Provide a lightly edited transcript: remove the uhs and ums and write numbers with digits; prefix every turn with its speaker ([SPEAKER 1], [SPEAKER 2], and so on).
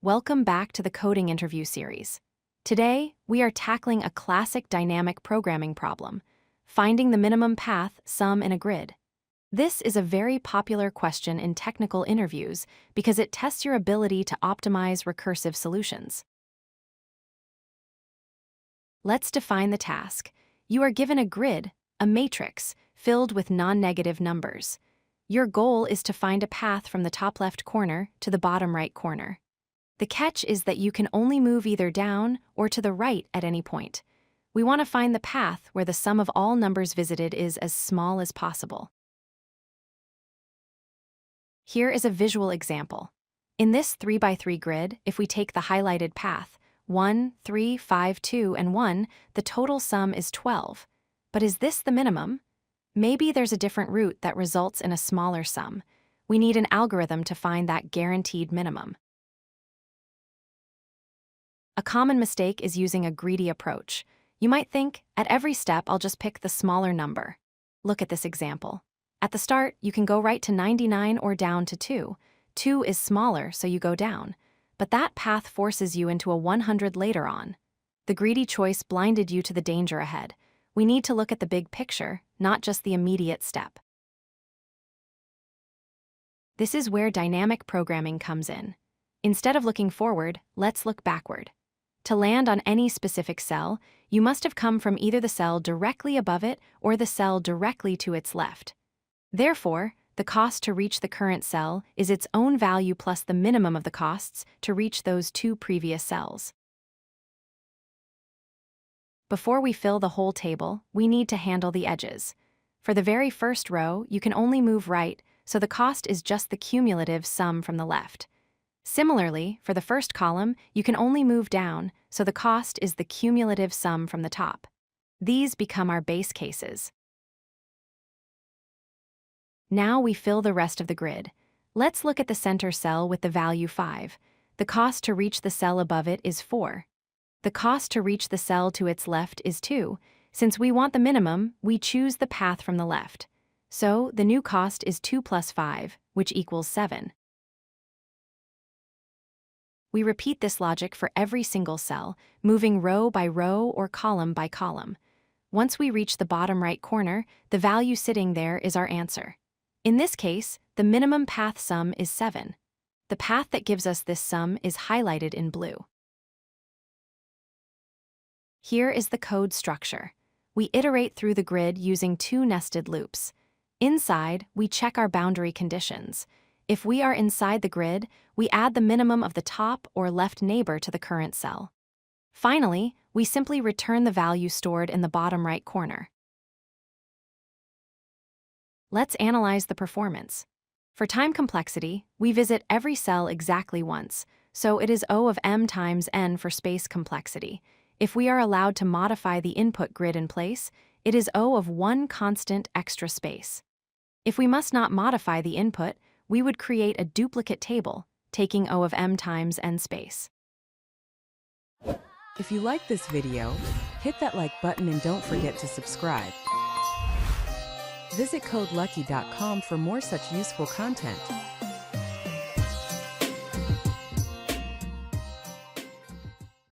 [SPEAKER 1] Welcome back to the coding interview series. Today, we are tackling a classic dynamic programming problem, finding the minimum path sum in a grid. This is a very popular question in technical interviews because it tests your ability to optimize recursive solutions. Let's define the task. You are given a grid, a matrix, filled with non-negative numbers. Your goal is to find a path from the top left corner to the bottom right corner. The catch is that you can only move either down or to the right at any point. We want to find the path where the sum of all numbers visited is as small as possible. Here is a visual example. In this 3x3 grid, if we take the highlighted path, 1, 3, 5, 2, and 1, the total sum is 12. But is this the minimum? Maybe there's a different route that results in a smaller sum. We need an algorithm to find that guaranteed minimum. A common mistake is using a greedy approach. You might think, at every step I'll just pick the smaller number. Look at this example. At the start, you can go right to 99 or down to 2. 2 is smaller, so you go down. But that path forces you into a 100 later on. The greedy choice blinded you to the danger ahead. We need to look at the big picture, not just the immediate step. This is where dynamic programming comes in. Instead of looking forward, let's look backward. To land on any specific cell, you must have come from either the cell directly above it or the cell directly to its left. Therefore, the cost to reach the current cell is its own value plus the minimum of the costs to reach those two previous cells. Before we fill the whole table, we need to handle the edges. For the very first row, you can only move right, so the cost is just the cumulative sum from the left. Similarly, for the first column, you can only move down, so the cost is the cumulative sum from the top. These become our base cases. Now we fill the rest of the grid. Let's look at the center cell with the value 5. The cost to reach the cell above it is 4. The cost to reach the cell to its left is 2. Since we want the minimum, we choose the path from the left. So the new cost is 2 plus 5, which equals 7. We repeat this logic for every single cell, moving row by row or column by column. Once we reach the bottom right corner, the value sitting there is our answer. In this case, the minimum path sum is 7. The path that gives us this sum is highlighted in blue. Here is the code structure. We iterate through the grid using two nested loops. Inside, we check our boundary conditions. If we are inside the grid, we add the minimum of the top or left neighbor to the current cell. Finally, we simply return the value stored in the bottom right corner. Let's analyze the performance. For time complexity, we visit every cell exactly once, so it is O of m times n for space complexity. If we are allowed to modify the input grid in place, it is O of 1 constant extra space. If we must not modify the input, we would create a duplicate table, taking O of m times n space.
[SPEAKER 2] If you like this video, hit that like button and don't forget to subscribe. Visit codelucky.com for more such useful content.